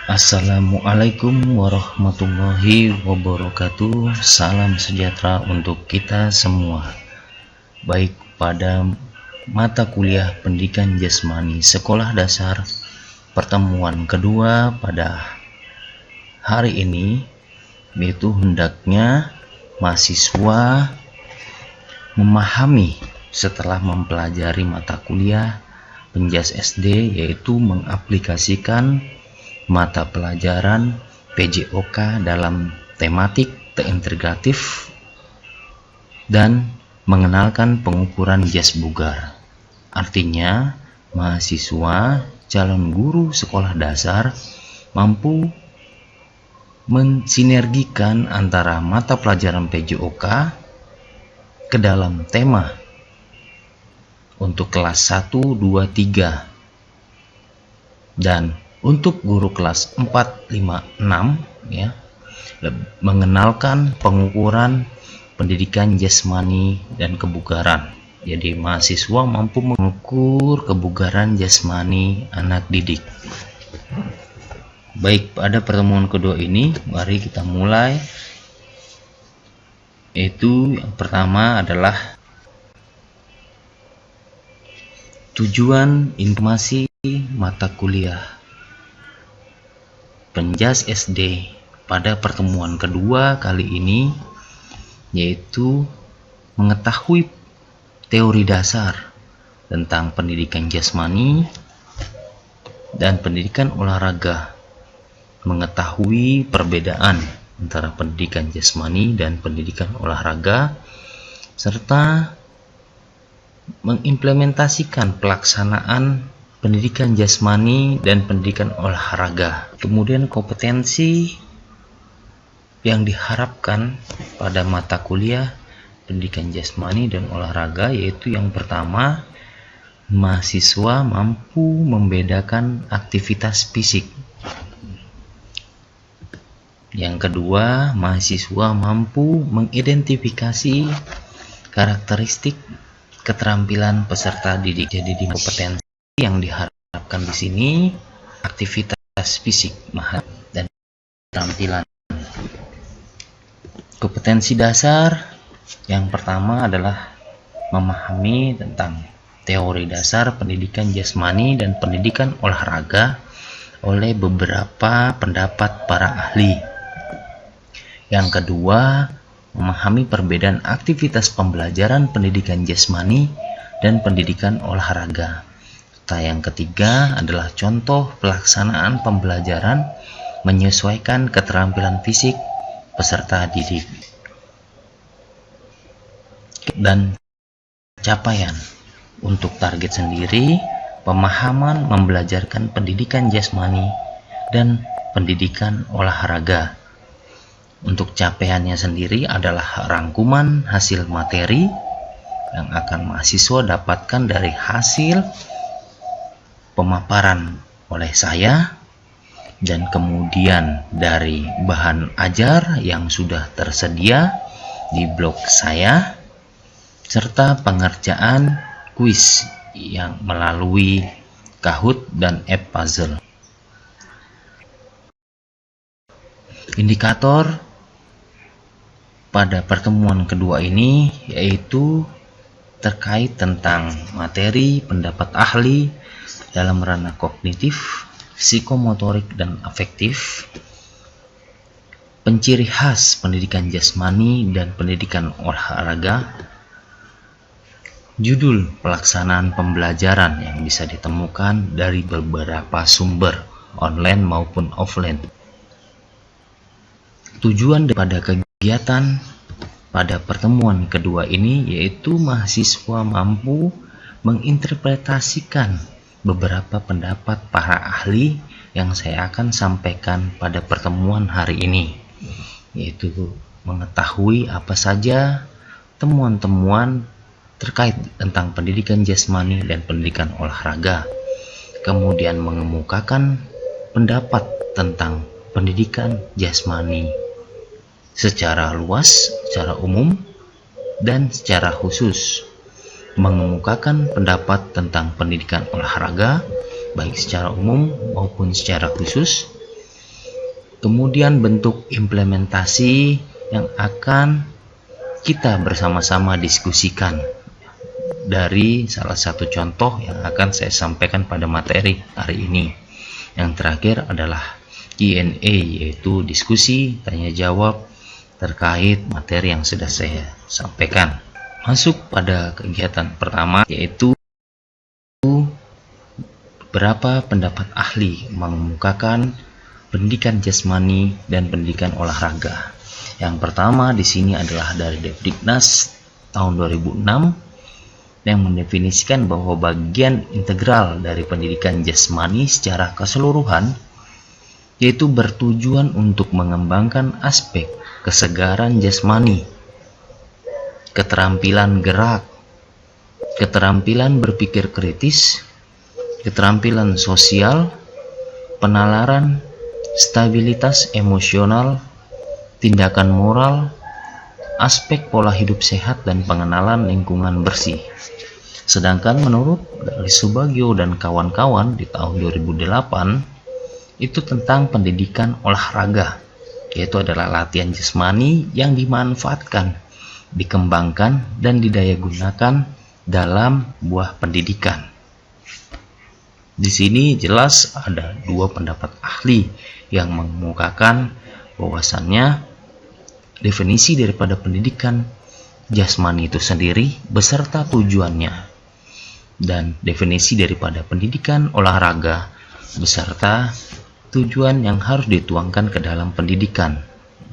Assalamualaikum warahmatullahi wabarakatuh. Salam sejahtera untuk kita semua. Baik pada mata kuliah pendidikan jasmani sekolah dasar pertemuan kedua pada hari ini, yaitu hendaknya mahasiswa memahami setelah mempelajari mata kuliah Penjas SD, yaitu mengaplikasikan mata pelajaran PJOK dalam tematik terintegratif dan mengenalkan pengukuran jas bugar. Artinya, mahasiswa calon guru sekolah dasar mampu mensinergikan antara mata pelajaran PJOK ke dalam tema untuk kelas 1, 2, 3 dan untuk guru kelas 4, 5, 6 ya, mengenalkan pengukuran pendidikan jasmani dan kebugaran. Jadi mahasiswa mampu mengukur kebugaran jasmani anak didik. Baik, pada pertemuan kedua ini mari kita mulai. Yaitu yang pertama adalah tujuan informasi mata kuliah Penjas SD pada pertemuan kedua kali ini, yaitu mengetahui teori dasar tentang pendidikan jasmani dan pendidikan olahraga, mengetahui perbedaan antara pendidikan jasmani dan pendidikan olahraga, serta mengimplementasikan pelaksanaan pendidikan jasmani dan pendidikan olahraga. Kemudian kompetensi yang diharapkan pada mata kuliah pendidikan jasmani dan olahraga, yaitu yang pertama, mahasiswa mampu membedakan aktivitas fisik. Yang kedua, mahasiswa mampu mengidentifikasi karakteristik keterampilan peserta didik. Jadi di kompetensi yang diharapkan di sini aktivitas fisik dan keterampilan. Kompetensi dasar yang pertama adalah memahami tentang teori dasar pendidikan jasmani dan pendidikan olahraga oleh beberapa pendapat para ahli. Yang kedua, memahami perbedaan aktivitas pembelajaran pendidikan jasmani dan pendidikan olahraga. Yang ketiga adalah contoh pelaksanaan pembelajaran menyesuaikan keterampilan fisik peserta didik. Dan capaian untuk target sendiri, pemahaman membelajarkan pendidikan jasmani dan pendidikan olahraga. Untuk capaiannya sendiri adalah rangkuman hasil materi yang akan mahasiswa dapatkan dari hasil pemaparan oleh saya, dan kemudian dari bahan ajar yang sudah tersedia di blog saya, serta pengerjaan kuis yang melalui Kahoot dan app puzzle. Indikator pada pertemuan kedua ini yaitu terkait tentang materi pendapat ahli dalam ranah kognitif, psikomotorik, dan afektif, penciri khas pendidikan jasmani dan pendidikan olahraga, judul pelaksanaan pembelajaran yang bisa ditemukan dari beberapa sumber online maupun offline. Tujuan daripada kegiatan pada pertemuan kedua ini yaitu mahasiswa mampu menginterpretasikan beberapa pendapat para ahli yang saya akan sampaikan pada pertemuan hari ini, yaitu mengetahui apa saja temuan-temuan terkait tentang pendidikan jasmani dan pendidikan olahraga, kemudian mengemukakan pendapat tentang pendidikan jasmani secara luas, secara umum, dan secara khusus, mengemukakan pendapat tentang pendidikan olahraga baik secara umum maupun secara khusus, Kemudian bentuk implementasi yang akan kita bersama-sama diskusikan dari salah satu contoh yang akan saya sampaikan pada materi hari ini. Yang terakhir adalah Q&A, yaitu diskusi tanya jawab terkait materi yang sudah saya sampaikan. Masuk pada kegiatan pertama, yaitu beberapa pendapat ahli mengemukakan pendidikan jasmani dan pendidikan olahraga. Yang pertama di sini adalah dari Depdiknas tahun 2006 yang mendefinisikan bahwa bagian integral dari pendidikan jasmani secara keseluruhan yaitu bertujuan untuk mengembangkan aspek kesegaran jasmani, keterampilan gerak, keterampilan berpikir kritis, keterampilan sosial, penalaran, stabilitas emosional, tindakan moral, aspek pola hidup sehat, dan pengenalan lingkungan bersih. Sedangkan menurut dari Subagio dan kawan-kawan di tahun 2008 itu tentang pendidikan olahraga, yaitu adalah latihan jasmani yang dimanfaatkan, dikembangkan, dan didayagunakan dalam buah pendidikan. Di sini jelas ada dua pendapat ahli yang mengemukakan bahwasannya definisi daripada pendidikan jasmani itu sendiri beserta tujuannya, dan definisi daripada pendidikan olahraga beserta tujuan yang harus dituangkan ke dalam pendidikan.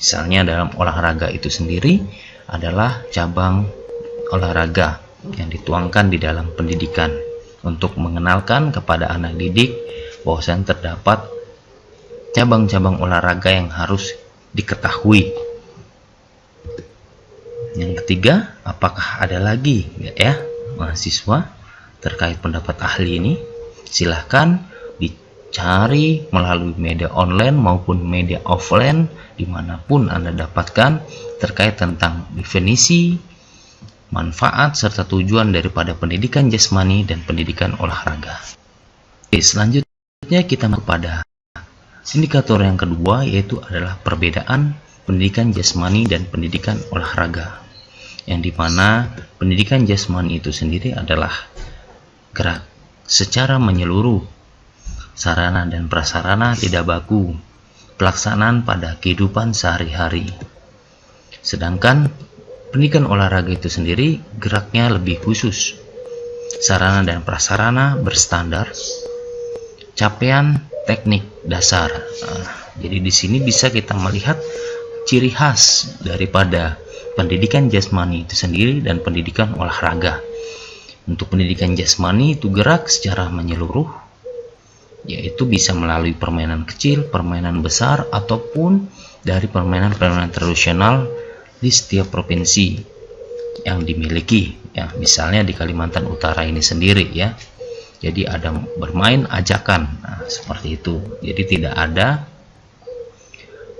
Misalnya dalam olahraga itu sendiri adalah cabang olahraga yang dituangkan di dalam pendidikan untuk mengenalkan kepada anak didik bahwasanya terdapat cabang-cabang olahraga yang harus diketahui. Yang ketiga, apakah ada lagi ya mahasiswa terkait pendapat ahli ini? Silahkan dicari melalui media online maupun media offline dimanapun Anda dapatkan terkait tentang definisi, manfaat, serta tujuan daripada pendidikan jasmani dan pendidikan olahraga. Oke, selanjutnya kita kepada indikator yang kedua, yaitu adalah perbedaan pendidikan jasmani dan pendidikan olahraga, yang dimana pendidikan jasmani itu sendiri adalah gerak secara menyeluruh, sarana dan prasarana tidak baku, pelaksanaan pada kehidupan sehari-hari. Sedangkan pendidikan olahraga itu sendiri geraknya lebih khusus, sarana dan prasarana berstandar, capaian teknik dasar. Jadi di sini bisa kita melihat ciri khas daripada pendidikan jasmani itu sendiri dan pendidikan olahraga. Untuk pendidikan jasmani itu gerak secara menyeluruh, yaitu bisa melalui permainan kecil, permainan besar, ataupun dari permainan-permainan tradisional di setiap provinsi yang dimiliki, ya. Misalnya di Kalimantan Utara ini sendiri, ya. Jadi ada bermain ajakan, seperti itu. Jadi tidak ada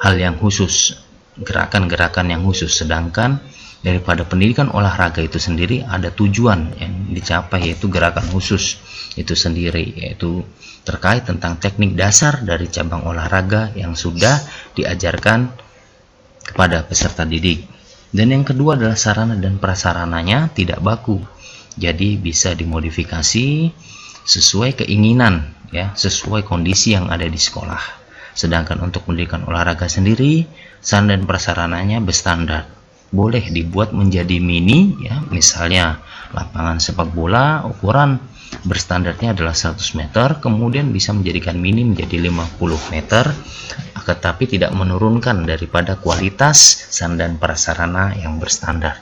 hal yang khusus, gerakan-gerakan yang khusus. Sedangkan daripada pendidikan olahraga itu sendiri ada tujuan yang dicapai, yaitu gerakan khusus itu sendiri, yaitu terkait tentang teknik dasar dari cabang olahraga yang sudah diajarkan kepada peserta didik. Dan yang kedua adalah sarana dan prasarananya tidak baku, jadi bisa dimodifikasi sesuai keinginan, ya, sesuai kondisi yang ada di sekolah. Sedangkan untuk pendidikan olahraga sendiri, sarana dan prasarananya berstandar, boleh dibuat menjadi mini, ya, misalnya lapangan sepak bola ukuran berstandarnya adalah 100 meter, kemudian bisa menjadikan mini menjadi 50 meter, tetapi tidak menurunkan daripada kualitas sarana dan prasarana yang berstandar.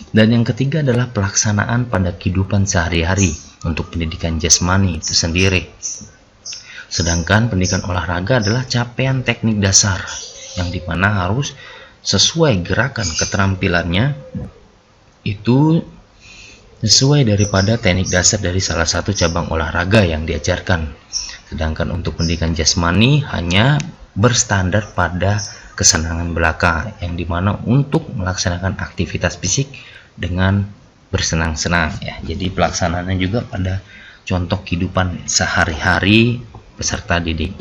Dan yang ketiga adalah pelaksanaan pada kehidupan sehari-hari untuk pendidikan jasmani itu sendiri. Sedangkan pendidikan olahraga adalah capaian teknik dasar yang dimana harus sesuai gerakan keterampilannya itu sesuai daripada teknik dasar dari salah satu cabang olahraga yang diajarkan. Sedangkan untuk pendidikan jasmani hanya berstandar pada kesenangan belaka, yang dimana untuk melaksanakan aktivitas fisik dengan bersenang-senang, ya. Jadi pelaksanaannya juga pada contoh kehidupan sehari-hari peserta didik.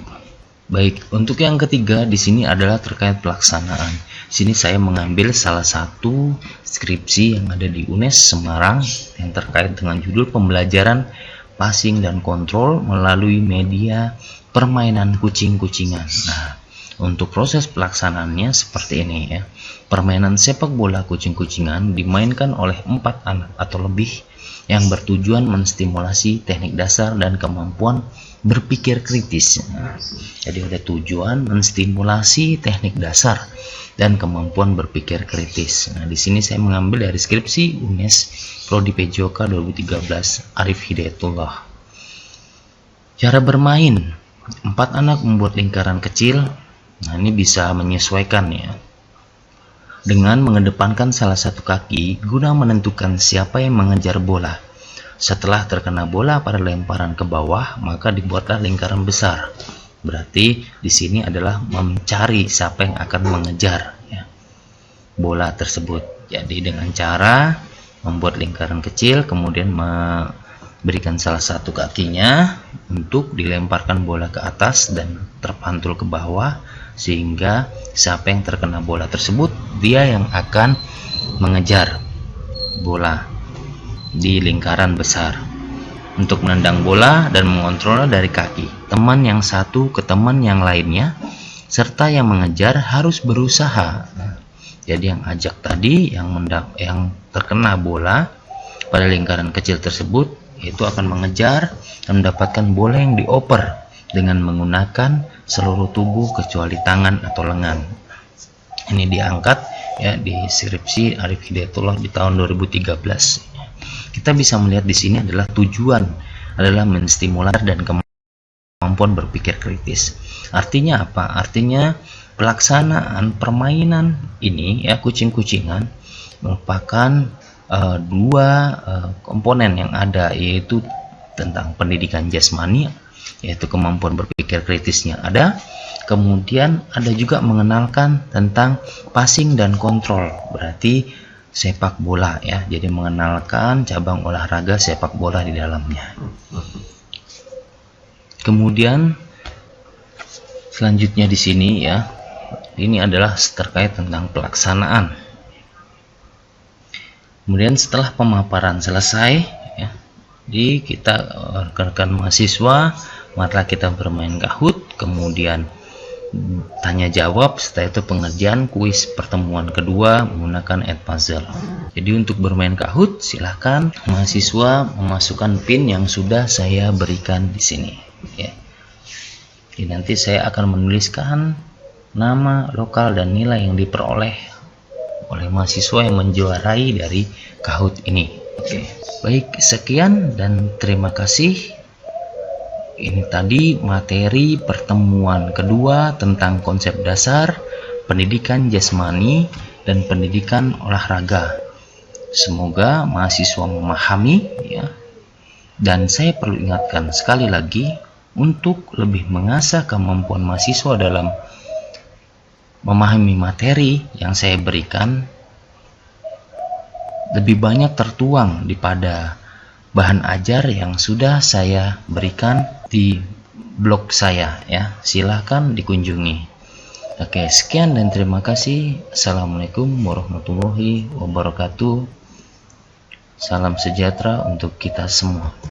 Baik, untuk yang ketiga di sini adalah terkait pelaksanaan. Di sini saya mengambil salah satu skripsi yang ada di UNES Semarang yang terkait dengan judul pembelajaran passing dan kontrol melalui media permainan kucing-kucingan. Nah, untuk proses pelaksanaannya seperti ini ya. Permainan sepak bola kucing-kucingan dimainkan oleh 4 anak atau lebih yang bertujuan menstimulasi teknik dasar dan kemampuan berpikir kritis. Nah, jadi ada tujuan menstimulasi teknik dasar dan kemampuan berpikir kritis. Nah, di sini saya mengambil dari skripsi UNES Prodi PJOK 2013 Arif Hidayatullah. Cara bermain, 4 anak membuat lingkaran kecil. Nah, ini bisa menyesuaikan ya, dengan mengedepankan salah satu kaki guna menentukan siapa yang mengejar bola. Setelah terkena bola pada lemparan ke bawah, maka dibuatlah lingkaran besar. Berarti di sini adalah mencari siapa yang akan mengejar ya, bola tersebut. Jadi dengan cara membuat lingkaran kecil, kemudian memberikan salah satu kakinya untuk dilemparkan bola ke atas dan terpantul ke bawah, sehingga siapa yang terkena bola tersebut dia yang akan mengejar bola di lingkaran besar. Untuk menendang bola dan mengontrolnya dari kaki teman yang satu ke teman yang lainnya, serta yang mengejar harus berusaha. Jadi yang ajak tadi yang terkena bola pada lingkaran kecil tersebut itu akan mengejar dan mendapatkan bola yang dioper dengan menggunakan seluruh tubuh kecuali tangan atau lengan. Ini diangkat ya di skripsi Arif Hidayatullah di tahun 2013. Kita bisa melihat di sini adalah tujuan adalah menstimulasi dan kemampuan berpikir kritis. Artinya apa? Artinya pelaksanaan permainan ini ya, kucing-kucingan, merupakan dua komponen yang ada, yaitu tentang pendidikan jasmani, yaitu kemampuan berpikir kritisnya ada, kemudian ada juga mengenalkan tentang passing dan kontrol, berarti sepak bola ya, jadi mengenalkan cabang olahraga sepak bola di dalamnya. Kemudian selanjutnya di sini ya, ini adalah terkait tentang pelaksanaan. Kemudian setelah pemaparan selesai ya, di kita rekan-rekan mahasiswa, mari kita bermain Kahoot, kemudian tanya jawab, setelah itu pengerjaan kuis pertemuan kedua menggunakan Edpuzzle. Jadi untuk bermain Kahoot silahkan mahasiswa memasukkan PIN yang sudah saya berikan di sini ya. Jadi nanti saya akan menuliskan nama, lokal, dan nilai yang diperoleh oleh mahasiswa yang menjuarai dari Kahoot ini. Oke. Baik, sekian dan terima kasih. Ini tadi materi pertemuan kedua tentang konsep dasar pendidikan jasmani dan pendidikan olahraga. Semoga mahasiswa memahami ya. Dan saya perlu ingatkan sekali lagi untuk lebih mengasah kemampuan mahasiswa dalam memahami materi yang saya berikan, lebih banyak tertuang pada bahan ajar yang sudah saya berikan di blog saya ya, silahkan dikunjungi. Oke, sekian dan terima kasih. Assalamualaikum warahmatullahi wabarakatuh. Salam sejahtera untuk kita semua.